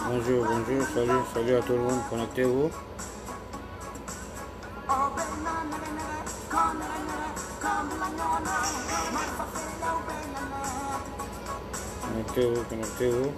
Bonjour, bonjour, salut à tout le monde, connectez-vous. Connectez-vous. Connectez-vous.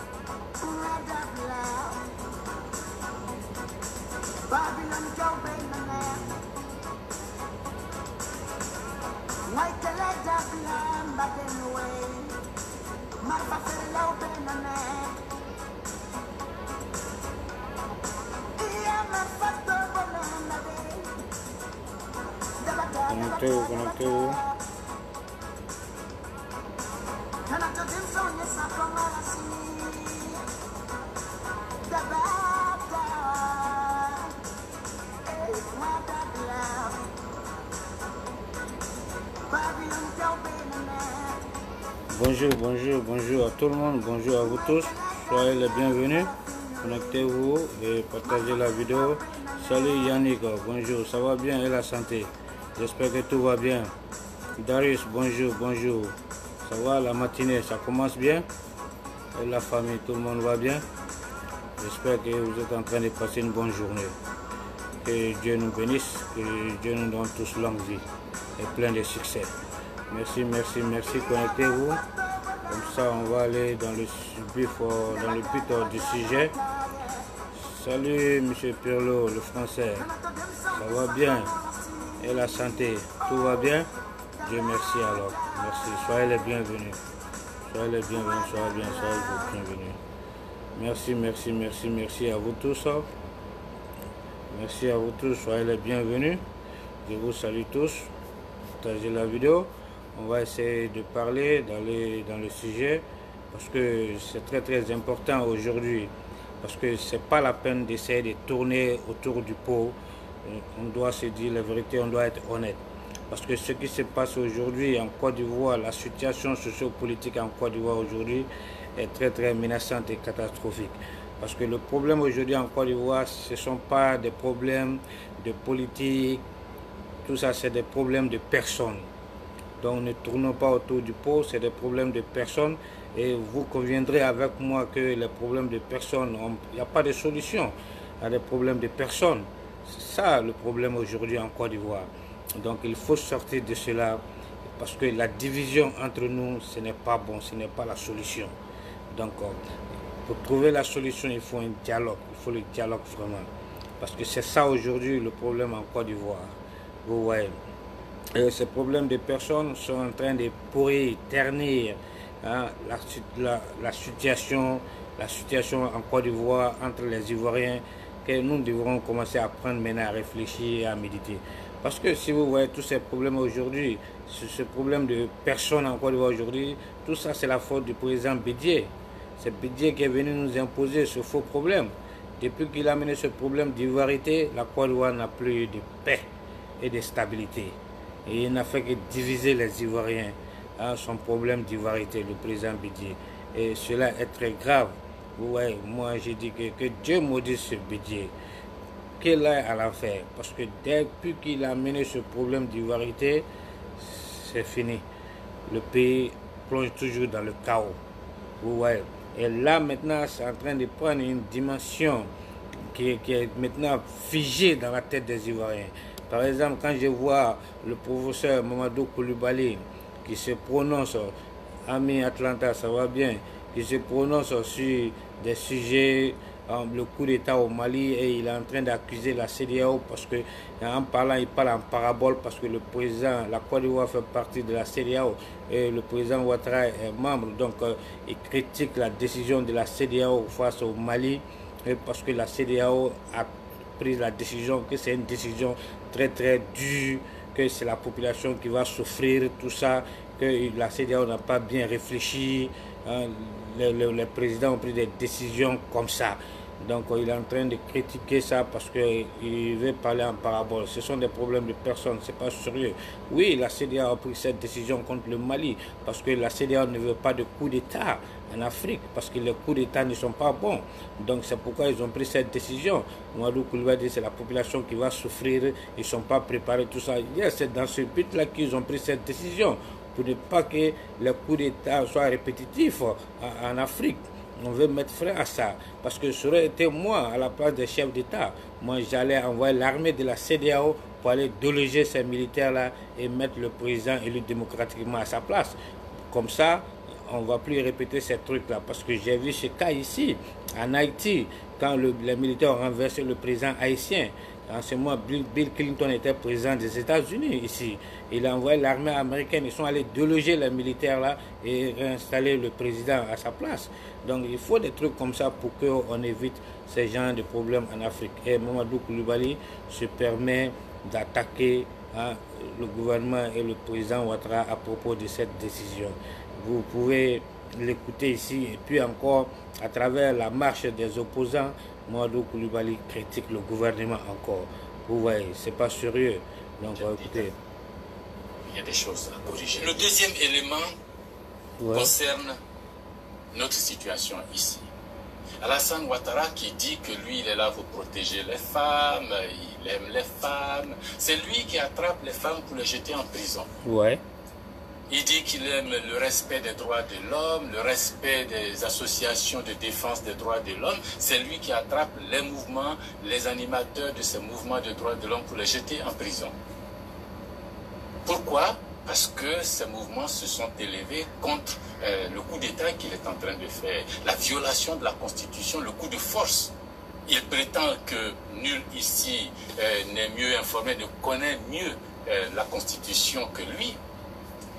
Bonjour à tout le monde, bonjour à vous tous, soyez les bienvenus, connectez-vous et partagez la vidéo. Salut Yannick, bonjour, ça va bien et la santé? J'espère que tout va bien. Darius, bonjour, ça va la matinée, ça commence bien? Et la famille, tout le monde va bien? J'espère que vous êtes en train de passer une bonne journée. Que Dieu nous bénisse, que Dieu nous donne tous longue vie et plein de succès. Merci, connectez-vous. Comme ça, on va aller dans le but du sujet. Salut, monsieur Pirlo, le français. Ça va bien? Et la santé, tout va bien? Dieu merci alors. Merci, soyez les bienvenus. Soyez les bienvenus. Merci à vous tous. Merci à vous tous, soyez les bienvenus. Je vous salue tous. Partagez la vidéo. On va essayer de parler, d'aller dans le sujet, parce que c'est très important aujourd'hui. Parce que c'est pas la peine d'essayer de tourner autour du pot. On doit se dire la vérité, on doit être honnête. Parce que ce qui se passe aujourd'hui en Côte d'Ivoire, la situation sociopolitique en Côte d'Ivoire aujourd'hui est très menaçante et catastrophique. Parce que le problème aujourd'hui en Côte d'Ivoire, ce ne sont pas des problèmes de politique, tout ça c'est des problèmes de personnes. Donc ne tournons pas autour du pot, c'est des problèmes de personnes. Et vous conviendrez avec moi que les problèmes de personnes, il n'y a pas de solution à des problèmes de personnes. C'est ça le problème aujourd'hui en Côte d'Ivoire. Donc il faut sortir de cela, parce que la division entre nous, ce n'est pas bon, ce n'est pas la solution. Donc pour trouver la solution, il faut un dialogue, il faut le dialogue vraiment. Parce que c'est ça aujourd'hui le problème en Côte d'Ivoire. Vous voyez. Et ces problèmes de personnes sont en train de pourrir, ternir la situation en Côte d'Ivoire entre les Ivoiriens, que nous devrons commencer à prendre maintenant à réfléchir et à méditer. Parce que si vous voyez tous ces problèmes aujourd'hui, ce problème de personnes en Côte d'Ivoire aujourd'hui, tout ça c'est la faute du président Bédié. C'est Bédié qui est venu nous imposer ce faux problème. Depuis qu'il a mené ce problème d'ivoirité, la Côte d'Ivoire n'a plus de paix et de stabilité. Et il n'a fait que diviser les Ivoiriens. Son problème d'ivoirité, le président Bédié. Et cela est très grave. Vous voyez, moi j'ai dit que Dieu maudisse ce Bédié. Qu'il aille à l'enfer. Parce que depuis qu'il a mené ce problème d'ivoirité, c'est fini. Le pays plonge toujours dans le chaos. Vous voyez. Et là maintenant, c'est en train de prendre une dimension qui est maintenant figée dans la tête des Ivoiriens. Par exemple, quand je vois le professeur Mamadou Koulibaly qui se prononce, ami Atlanta, ça va bien, qui se prononce sur des sujets, le coup d'État au Mali, et il est en train d'accuser la CEDEAO parce que en parlant, il parle en parabole parce que le président, la Côte d'Ivoire fait partie de la CEDEAO et le président Ouattara est membre, donc il critique la décision de la CEDEAO face au Mali, et parce que la CEDEAO a pris la décision, que c'est une décision très dure, que c'est la population qui va souffrir, tout ça, que la CEDEAO n'a pas bien réfléchi, les présidents ont pris des décisions comme ça. Donc il est en train de critiquer ça parce qu'il veut parler en parabole. Ce sont des problèmes de personnes, c'est pas sérieux. Oui, la CEDEAO a pris cette décision contre le Mali parce que la CEDEAO ne veut pas de coup d'État en Afrique parce que les coups d'État ne sont pas bons. Donc c'est pourquoi ils ont pris cette décision. Mamadou Koulibaly, c'est la population qui va souffrir, ils ne sont pas préparés, tout ça. C'est dans ce but-là qu'ils ont pris cette décision pour ne pas que les coups d'État soient répétitifs en Afrique. On veut mettre fin à ça. Parce que ça aurait été moi, à la place des chefs d'État, moi j'allais envoyer l'armée de la CEDEAO pour aller déloger ces militaires-là et mettre le président élu démocratiquement à sa place. Comme ça, on ne va plus répéter ces trucs-là. Parce que j'ai vu ce cas ici, en Haïti, quand les militaires ont renversé le président haïtien. En ce moment, Bill Clinton était président des États-Unis ici. Il a envoyé l'armée américaine. Ils sont allés déloger les militaires là et réinstaller le président à sa place. Donc il faut des trucs comme ça pour qu'on évite ces genres de problèmes en Afrique. Et Mamadou Koulibaly se permet d'attaquer le gouvernement et le président Ouattara à propos de cette décision. Vous pouvez l'écouter ici et puis encore à travers la marche des opposants, Mamadou Koulibaly critique le gouvernement encore. Vous voyez, c'est pas sérieux. Donc écoutez. Il y a des choses à corriger. Le deuxième élément concerne notre situation ici. Alassane Ouattara qui dit que lui, il est là pour protéger les femmes, il aime les femmes. C'est lui qui attrape les femmes pour les jeter en prison. Ouais. Il dit qu'il aime le respect des droits de l'homme, le respect des associations de défense des droits de l'homme. C'est lui qui attrape les mouvements, les animateurs de ces mouvements de droits de l'homme pour les jeter en prison. Pourquoi? Parce que ces mouvements se sont élevés contre le coup d'État qu'il est en train de faire, la violation de la Constitution, le coup de force. Il prétend que nul ici n'est mieux informé, ne connaît mieux la Constitution que lui,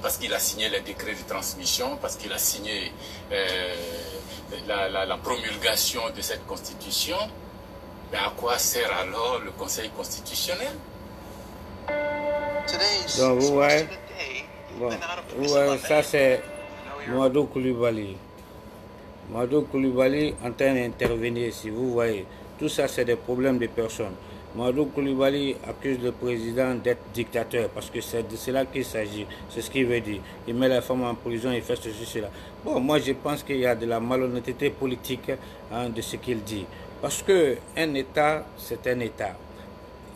parce qu'il a signé les décrets de transmission, parce qu'il a signé la promulgation de cette Constitution. Mais à quoi sert alors le Conseil constitutionnel? Donc vous voyez, ça c'est Mamadou Koulibaly. Mamadou Koulibaly en train d'intervenir ici, vous voyez. Tout ça c'est des problèmes de personnes. Mamadou Koulibaly accuse le président d'être dictateur parce que c'est de cela qu'il s'agit. C'est ce qu'il veut dire. Il met la femme en prison, il fait ceci, cela. Bon, moi je pense qu'il y a de la malhonnêteté politique de ce qu'il dit. Parce qu'un État, c'est un État.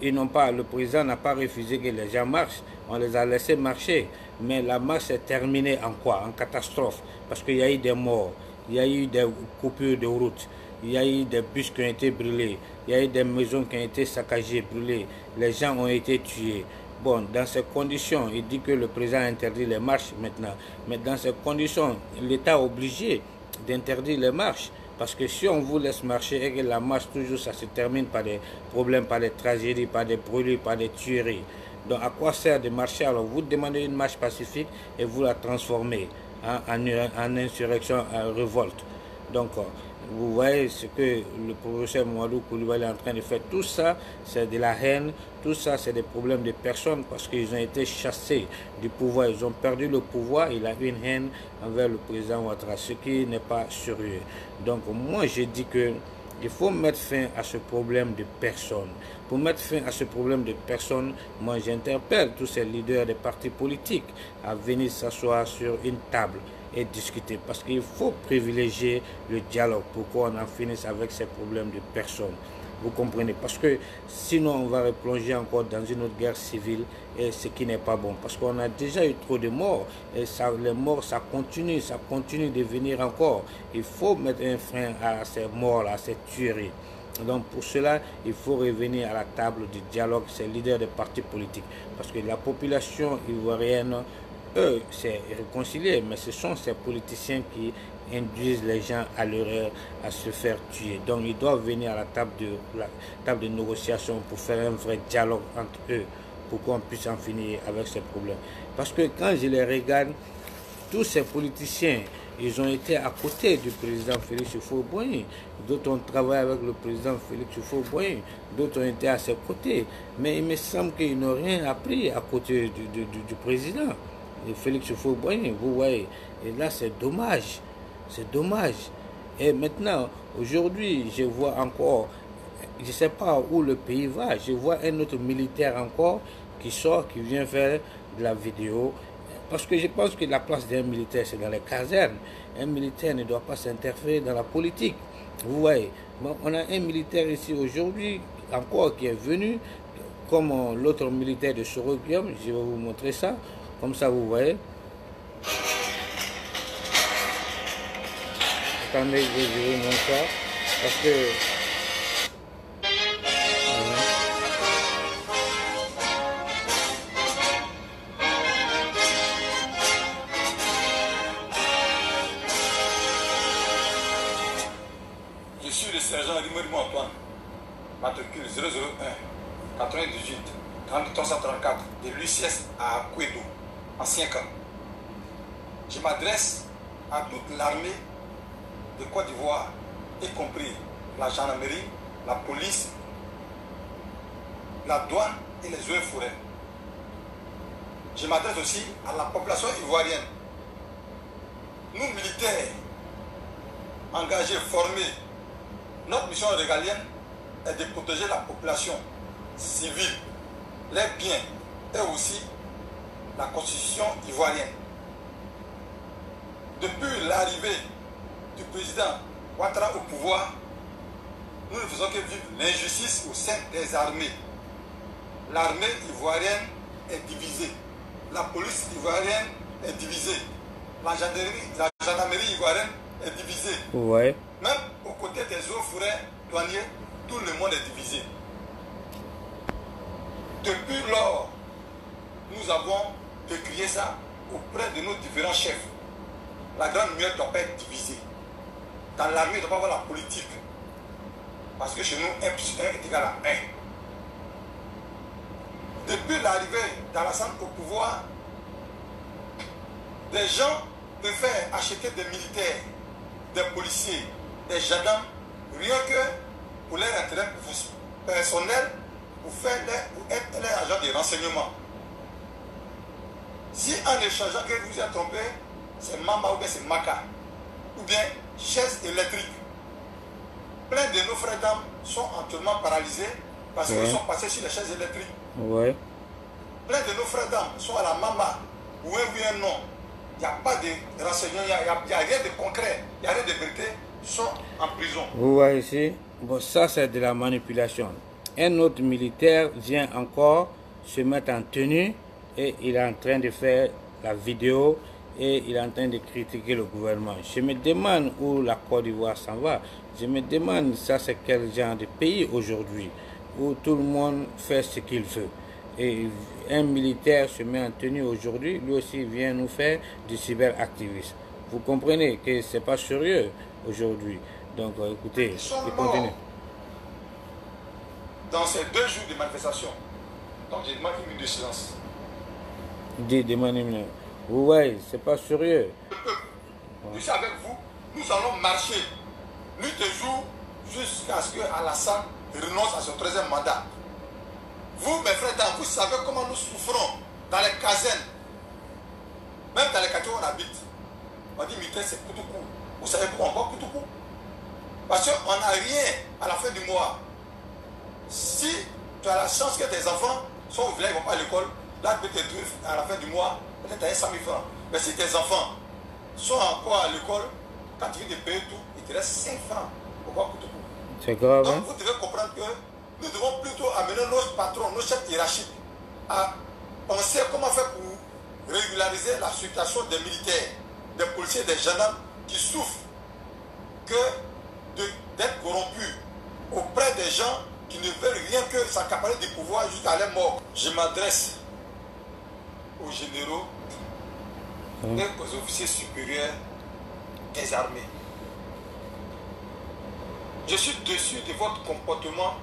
Le président n'a pas refusé que les gens marchent. On les a laissés marcher. Mais la marche est terminée en quoi? En catastrophe. Parce qu'il y a eu des morts, il y a eu des coupures de route, il y a eu des bus qui ont été brûlés, il y a eu des maisons qui ont été saccagées, brûlées. Les gens ont été tués. Bon, dans ces conditions, il dit que le président interdit les marches maintenant. Mais dans ces conditions, l'État est obligé d'interdire les marches. Parce que si on vous laisse marcher et que la marche, toujours, ça se termine par des problèmes, par des tragédies, par des brûlures, par des tueries. Donc à quoi sert de marcher? Alors vous demandez une marche pacifique et vous la transformez en insurrection, en révolte. Donc vous voyez ce que le professeur Mamadou Koulibaly est en train de faire. Tout ça, c'est de la haine. Tout ça, c'est des problèmes de personnes parce qu'ils ont été chassés du pouvoir. Ils ont perdu le pouvoir. Il a une haine envers le président Ouattara, ce qui n'est pas sérieux. Donc moi, je dis que il faut mettre fin à ce problème de personnes. Pour mettre fin à ce problème de personnes, moi j'interpelle tous ces leaders des partis politiques à venir s'asseoir sur une table et discuter. Parce qu'il faut privilégier le dialogue pour qu'on en finisse avec ces problèmes de personnes. Vous comprenez? Parce que sinon on va replonger encore dans une autre guerre civile et ce qui n'est pas bon. Parce qu'on a déjà eu trop de morts et ça, les morts ça continue de venir encore. Il faut mettre un frein à ces morts-là, à ces tueries. Donc pour cela, il faut revenir à la table du dialogue, ces leaders des partis politiques. Parce que la population ivoirienne, eux, c'est réconcilié, mais ce sont ces politiciens qui induisent les gens à l'erreur, à se faire tuer. Donc ils doivent venir à la table de négociation pour faire un vrai dialogue entre eux, pour qu'on puisse en finir avec ces problèmes. Parce que quand je les regarde, tous ces politiciens, ils ont été à côté du président Félix Houphouët-Boigny. D'autres ont travaillé avec le président Félix Houphouët-Boigny. D'autres ont été à ses côtés. Mais il me semble qu'ils n'ont rien appris à côté du président. Et Félix Houphouët-Boigny, vous voyez. Et là, c'est dommage. C'est dommage. Et maintenant, aujourd'hui, je vois encore, je ne sais pas où le pays va, je vois un autre militaire encore qui sort, qui vient faire de la vidéo. Parce que je pense que la place d'un militaire, c'est dans les casernes. Un militaire ne doit pas s'interférer dans la politique. Vous voyez, bon, on a un militaire ici aujourd'hui, encore qui est venu, comme l'autre militaire de Soroguium. Je vais vous montrer ça, comme ça vous voyez. Attendez, je vous montre ça, parce que... Je suis le sergent Rimourimou Antoine, matricule 001 98 334 de l'UCS à Kouédou, ancien camp. Je m'adresse à toute l'armée de Côte d'Ivoire, y compris la gendarmerie, la police, la douane et les eaux et forêts. Je m'adresse aussi à la population ivoirienne. Nous, militaires, engagés, formés, notre mission régalienne est de protéger la population civile, les biens et aussi la constitution ivoirienne. Depuis l'arrivée du président Ouattara au pouvoir, nous ne faisons que vivre l'injustice au sein des armées. L'armée ivoirienne est divisée, la police ivoirienne est divisée, la gendarmerie ivoirienne est divisée. Ouais. Même aux côtés des eaux forêts douaniers, tout le monde est divisé. Depuis lors, nous avons décrié ça auprès de nos différents chefs. La grande muette ne doit pas être divisée. Dans l'armée, il ne doit pas avoir la politique. Parce que chez nous, 1 plus 1 est égal à 1. Depuis l'arrivée d'Alassane au pouvoir, des gens préfèrent acheter des militaires, des policiers, des gendarmes, rien que pour leur intérêt personnel, pour être les agents de renseignement. Si en échangeant que vous êtes trompé, c'est Mama ou bien c'est Maka, ou bien chaise électrique. Plein de nos frères d'âmes sont actuellement paralysés parce qu'ils sont passés sur les chaises électriques. Ouais. Plein de nos frères d'âmes sont à la Mama, ou un oui, un non. Il n'y a pas de renseignements, il n'y a rien de concret, il n'y a rien de vérité, ils sont en prison. Vous voyez ici, bon, ça c'est de la manipulation. Un autre militaire vient encore se mettre en tenue et il est en train de faire la vidéo et il est en train de critiquer le gouvernement. Je me demande où la Côte d'Ivoire s'en va. Je me demande ça c'est quel genre de pays aujourd'hui où tout le monde fait ce qu'il veut. Et un militaire se met en tenue aujourd'hui, lui aussi vient nous faire du cyberactivisme. Vous comprenez que c'est pas sérieux aujourd'hui. Donc écoutez, il continue. Dans ces 2 jours de manifestation, donc j'ai demandé une minute de silence. Vous voyez, c'est pas sérieux. Je suis avec vous, nous allons marcher nuit et jour jusqu'à ce que Alassane renonce à son 13e mandat. Vous, mes frères, vous savez comment nous souffrons dans les casernes, même dans les quartiers où on habite. On dit militaire c'est Koutoukou. Vous savez pourquoi on voit Koutoukou? Parce qu'on n'a rien à la fin du mois. Si tu as la chance que tes enfants sont au village, ils ne vont pas à l'école, là tu peux te trouver à la fin du mois, peut-être tu as 100 000 francs. Mais si tes enfants sont encore à l'école, quand tu viens de payer tout, il te reste 5 francs. Pourquoi Koutoukou? C'est grave. Donc vous devez comprendre que nous devons plutôt amener nos patrons, nos chefs hiérarchiques à penser comment faire pour régulariser la situation des militaires, des policiers, des gendarmes qui souffrent que d'être corrompus auprès des gens qui ne veulent rien que s'accaparer du pouvoir jusqu'à leur mort. Je m'adresse aux généraux et aux officiers supérieurs des armées. Je suis déçu de votre comportement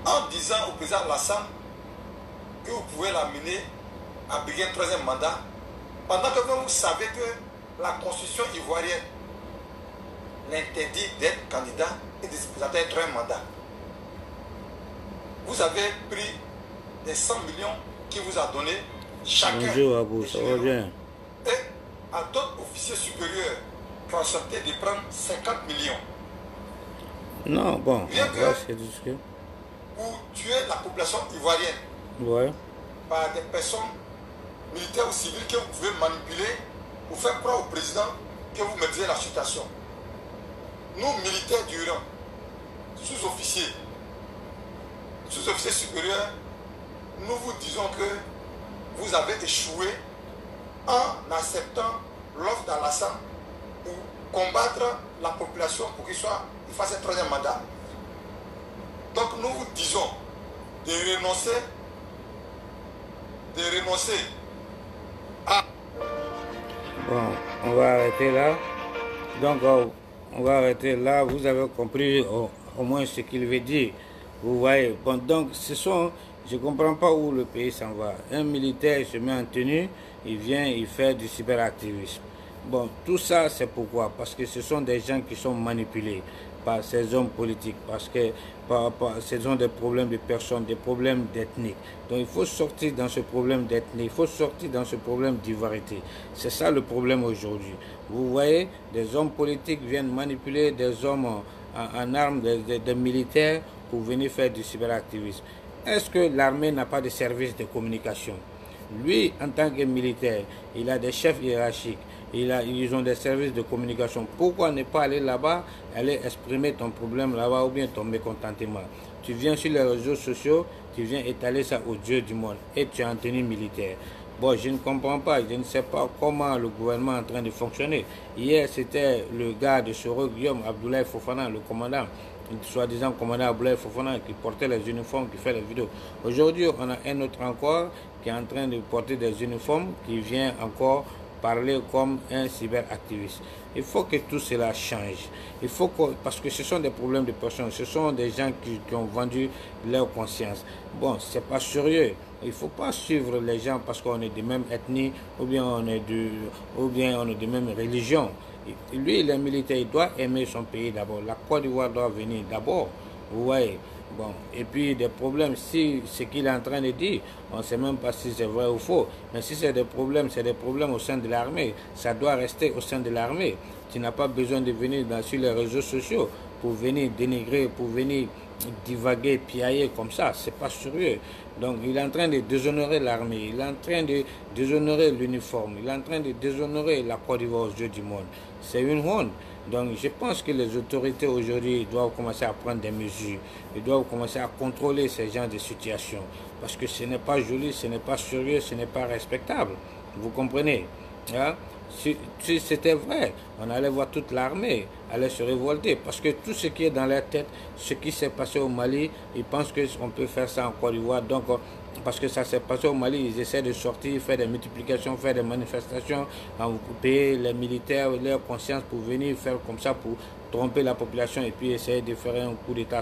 en disant au président Alassane que vous pouvez l'amener à briguer un 3e mandat, pendant que vous savez que la constitution ivoirienne l'interdit d'être candidat et de se présenter un 3e mandat. Vous avez pris des 100 millions qu'il vous a donné chacun. Bonjour à vous, ça va bien. Et à d'autres officiers supérieurs qui ont accepté de prendre 50 millions. Non, bon, Rien on que va essayer de discuter. pour tuer la population ivoirienne Ouais. par des personnes militaires ou civiles que vous pouvez manipuler pour faire croire au président que vous maîtrisez la situation. Nous, militaires du rang, sous-officiers supérieurs, nous vous disons que vous avez échoué en acceptant l'offre d'Alassane pour combattre la population pour qu'il fasse un troisième mandat. Donc nous vous disons de renoncer à... Bon, on va arrêter là. Donc, on va arrêter là. Vous avez compris au moins ce qu'il veut dire. Vous voyez. Bon, donc, je ne comprends pas où le pays s'en va. Un militaire, il se met en tenue, il vient, il fait du cyberactivisme. Bon, tout ça, c'est pourquoi? Parce que ce sont des gens qui sont manipulés par ces hommes politiques, parce que ce sont des problèmes de personnes, des problèmes d'ethnie. Donc il faut sortir dans ce problème d'ethnie, il faut sortir dans ce problème d'ivoirité. C'est ça le problème aujourd'hui. Vous voyez, des hommes politiques viennent manipuler des hommes en armes, des militaires pour venir faire du cyberactivisme. Est-ce que l'armée n'a pas de service de communication? Lui, en tant que militaire, il a des chefs hiérarchiques. Ils ont des services de communication. Pourquoi ne pas aller là-bas, aller exprimer ton problème là-bas ou bien ton mécontentement? Tu viens sur les réseaux sociaux, tu viens étaler ça aux dieux du monde et tu es en tenue militaire. Bon, je ne comprends pas, je ne sais pas comment le gouvernement est en train de fonctionner. Hier, c'était le gars de Soro Guillaume, Abdoulaye Fofana, le commandant, soi-disant commandant Abdoulaye Fofana, qui portait les uniformes, qui fait les vidéos. Aujourd'hui, on a un autre encore qui est en train de porter des uniformes, qui vient encore parler comme un cyberactiviste. Il faut que tout cela change. Parce que ce sont des problèmes de personnes, ce sont des gens qui ont vendu leur conscience. Bon, c'est pas sérieux. Il ne faut pas suivre les gens parce qu'on est de même ethnie ou bien on est de même religion. Lui, il est militaire, il doit aimer son pays d'abord. La Côte d'Ivoire doit venir d'abord. Vous voyez. Bon, et puis des problèmes, si ce qu'il est en train de dire, on ne sait même pas si c'est vrai ou faux. Mais si c'est des problèmes au sein de l'armée. Ça doit rester au sein de l'armée. Tu n'as pas besoin de venir sur les réseaux sociaux pour venir dénigrer, pour venir divaguer, piailler comme ça. C'est pas sérieux. Donc il est en train de déshonorer l'armée, il est en train de déshonorer l'uniforme, il est en train de déshonorer la Côte d'Ivoire aux yeux du monde. C'est une honte. Donc je pense que les autorités aujourd'hui doivent commencer à prendre des mesures. Ils doivent commencer à contrôler ces genres de situations. Parce que ce n'est pas joli, ce n'est pas sérieux, ce n'est pas respectable. Vous comprenez? Hein? Si c'était vrai, on allait voir toute l'armée, allait se révolter. Parce que tout ce qui est dans leur tête, ce qui s'est passé au Mali, ils pensent qu'on peut faire ça en Côte d'Ivoire. Donc, parce que ça s'est passé au Mali, ils essaient de sortir, faire des multiplications, faire des manifestations, payer les militaires leur conscience pour venir faire comme ça, pour tromper la population et puis essayer de faire un coup d'état,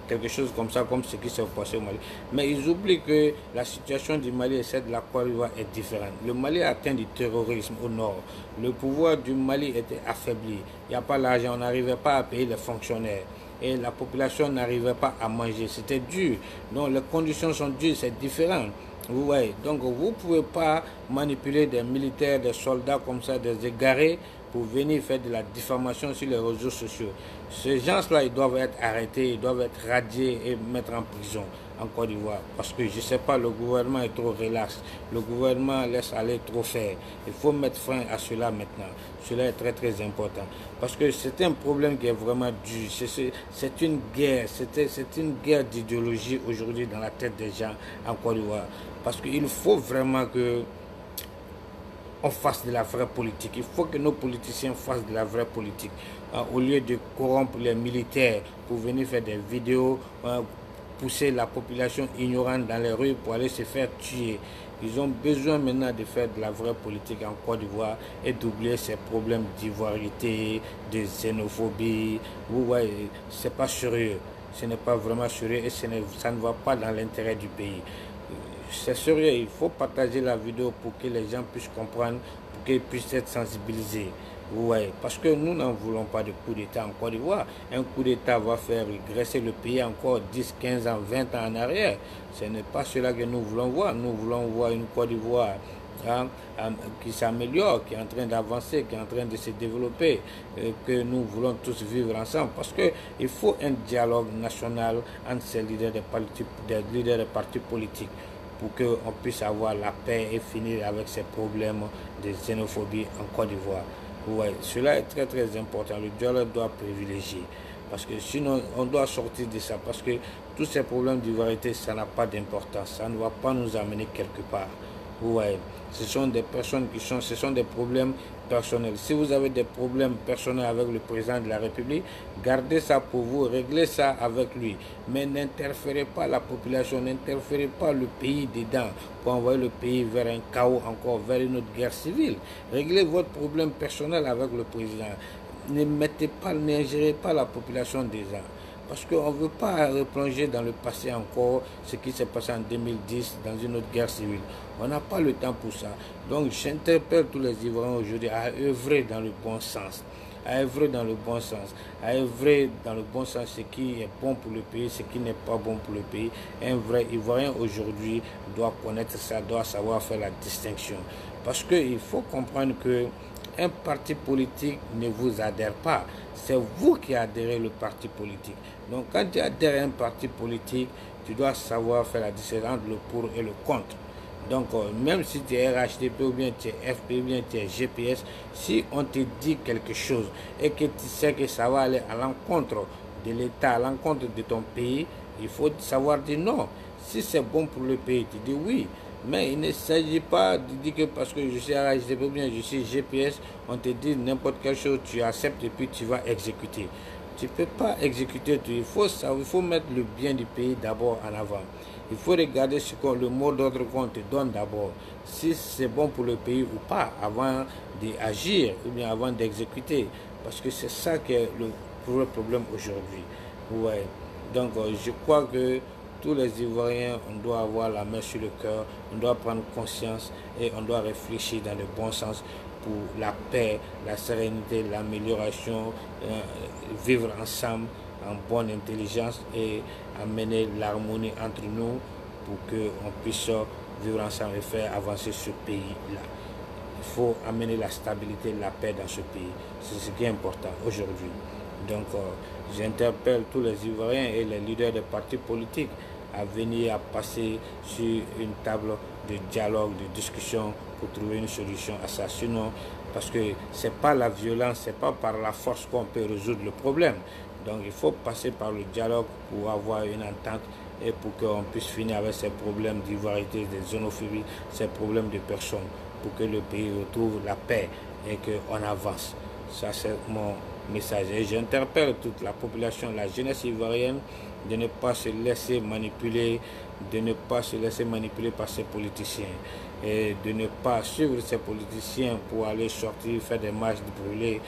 quelque chose comme ça, comme ce qui s'est passé au Mali. Mais ils oublient que la situation du Mali et celle de la Côte d'Ivoire est différente. Le Mali a atteint du terrorisme au nord. Le pouvoir du Mali était affaibli. Il n'y a pas l'argent, on n'arrivait pas à payer les fonctionnaires. Et la population n'arrivait pas à manger. C'était dur. Donc les conditions sont dures, c'est différent. Vous voyez. Donc vous ne pouvez pas manipuler des militaires, des soldats comme ça, des égarés, pour venir faire de la diffamation sur les réseaux sociaux. Ces gens-là, ils doivent être arrêtés, ils doivent être radiés et mettre en prison en Côte d'Ivoire. Parce que, je ne sais pas, le gouvernement est trop relax. Le gouvernement laisse aller trop faire. Il faut mettre fin à cela maintenant. Cela est très, très important. Parce que c'est un problème qui est vraiment dur. C'est une guerre. C'est une guerre d'idéologie aujourd'hui dans la tête des gens en Côte d'Ivoire. Parce qu'il faut vraiment que on fasse de la vraie politique. Il faut que nos politiciens fassent de la vraie politique. Au lieu de corrompre les militaires pour venir faire des vidéos, pousser la population ignorante dans les rues pour aller se faire tuer. Ils ont besoin maintenant de faire de la vraie politique en Côte d'Ivoire et d'oublier ces problèmes d'ivoirité, de xénophobie. Vous voyez, c'est pas sérieux. Ce n'est pas vraiment sérieux et ça ne va pas dans l'intérêt du pays. C'est sérieux, il faut partager la vidéo pour que les gens puissent comprendre, pour qu'ils puissent être sensibilisés. Vous voyez, parce que nous n'en voulons pas de coup d'État en Côte d'Ivoire. Un coup d'État va faire régresser le pays encore 10, 15 ans, 20 ans en arrière. Ce n'est pas cela que nous voulons voir. Nous voulons voir une Côte d'Ivoire qui s'améliore, qui est en train d'avancer, qui est en train de se développer, que nous voulons tous vivre ensemble. Parce qu'il faut un dialogue national entre ces leaders des partis politiques pour qu'on puisse avoir la paix et finir avec ces problèmes de xénophobie en Côte d'Ivoire. Ouais, cela est très très important. Le dialogue doit privilégier. Parce que sinon, on doit sortir de ça. Parce que tous ces problèmes d'ivoirité, ça n'a pas d'importance. Ça ne va pas nous amener quelque part. Ouais, ce sont des personnes ce sont des problèmes personnels. Si vous avez des problèmes personnels avec le président de la République, gardez ça pour vous, réglez ça avec lui. Mais n'interférez pas la population, n'interférez pas le pays dedans pour envoyer le pays vers un chaos encore, vers une autre guerre civile. Réglez votre problème personnel avec le président. N'ingérez pas la population des gens. Parce qu'on ne veut pas replonger dans le passé encore ce qui s'est passé en 2010 dans une autre guerre civile. On n'a pas le temps pour ça. Donc j'interpelle tous les Ivoiriens aujourd'hui à œuvrer dans le bon sens. À œuvrer dans le bon sens. À œuvrer dans le bon sens ce qui est bon pour le pays, ce qui n'est pas bon pour le pays. Un vrai Ivoirien aujourd'hui doit connaître ça, doit savoir faire la distinction. Parce qu'il faut comprendre que un parti politique ne vous adhère pas. C'est vous qui adhérez le parti politique. Donc quand tu adhères à un parti politique, tu dois savoir faire la distinction entre le pour et le contre. Donc même si tu es RHDP ou bien tu es FP ou bien tu es GPS, si on te dit quelque chose et que tu sais que ça va aller à l'encontre de l'État, à l'encontre de ton pays, il faut savoir dire non. Si c'est bon pour le pays, tu dis oui. Mais il ne s'agit pas de dire que parce que je suis RHDP ou bien je suis GPS, on te dit n'importe quelle chose, tu acceptes et puis tu vas exécuter. Tu ne peux pas exécuter tout. Il faut mettre le bien du pays d'abord en avant. Il faut regarder le mot d'ordre qu'on te donne d'abord. Si c'est bon pour le pays ou pas, avant d'agir ou bien avant d'exécuter. Parce que c'est ça qui est le problème aujourd'hui. Ouais. Donc je crois que tous les Ivoiriens, on doit avoir la main sur le cœur, on doit prendre conscience et on doit réfléchir dans le bon sens pour la paix, la sérénité, l'amélioration, vivre ensemble en bonne intelligence et amener l'harmonie entre nous pour qu'on puisse vivre ensemble et faire avancer ce pays-là. Il faut amener la stabilité, la paix dans ce pays. C'est ce qui est important aujourd'hui. Donc, j'interpelle tous les Ivoiriens et les leaders des partis politiques à venir à passer sur une table de dialogue, de discussion pour trouver une solution à ça. Sinon, parce que ce n'est pas la violence, ce n'est pas par la force qu'on peut résoudre le problème. Donc, il faut passer par le dialogue pour avoir une entente et pour qu'on puisse finir avec ces problèmes d'ivoirité, de xénophobie, ces problèmes de personnes, pour que le pays retrouve la paix et qu'on avance. Ça, c'est mon message. Et j'interpelle toute la population, la jeunesse ivoirienne, de ne pas se laisser manipuler, par ces politiciens et de ne pas suivre ces politiciens pour aller sortir, faire des marches brûlées,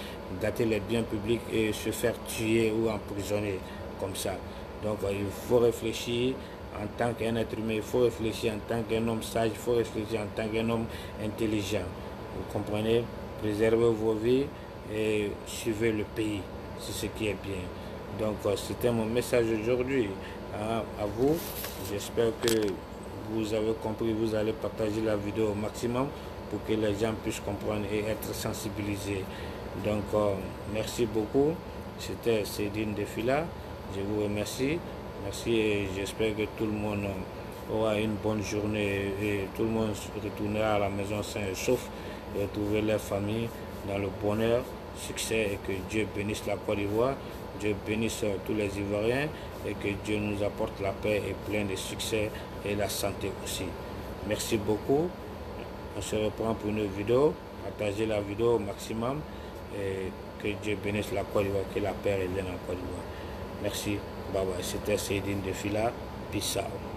gâter les biens publics et se faire tuer ou emprisonner comme ça. Donc il faut réfléchir en tant qu'un être humain, il faut réfléchir en tant qu'un homme sage, il faut réfléchir en tant qu'un homme intelligent. Vous comprenez? Préservez vos vies et suivez le pays, c'est ce qui est bien. Donc c'était mon message aujourd'hui à vous. J'espère que vous avez compris, vous allez partager la vidéo au maximum pour que les gens puissent comprendre et être sensibilisés. Donc merci beaucoup. C'était Cédine Defila. Je vous remercie. Merci et j'espère que tout le monde aura une bonne journée et tout le monde retournera à la maison sain et sauf et retrouver leur famille dans le bonheur, succès et que Dieu bénisse la Côte d'Ivoire, Dieu bénisse tous les Ivoiriens et que Dieu nous apporte la paix et plein de succès et la santé aussi. Merci beaucoup. On se reprend pour une vidéo. Partagez la vidéo au maximum et que Dieu bénisse la Côte d'Ivoire, que la paix revienne en Côte d'Ivoire. Merci. Bye bye. C'était Cédine Defila. Peace out.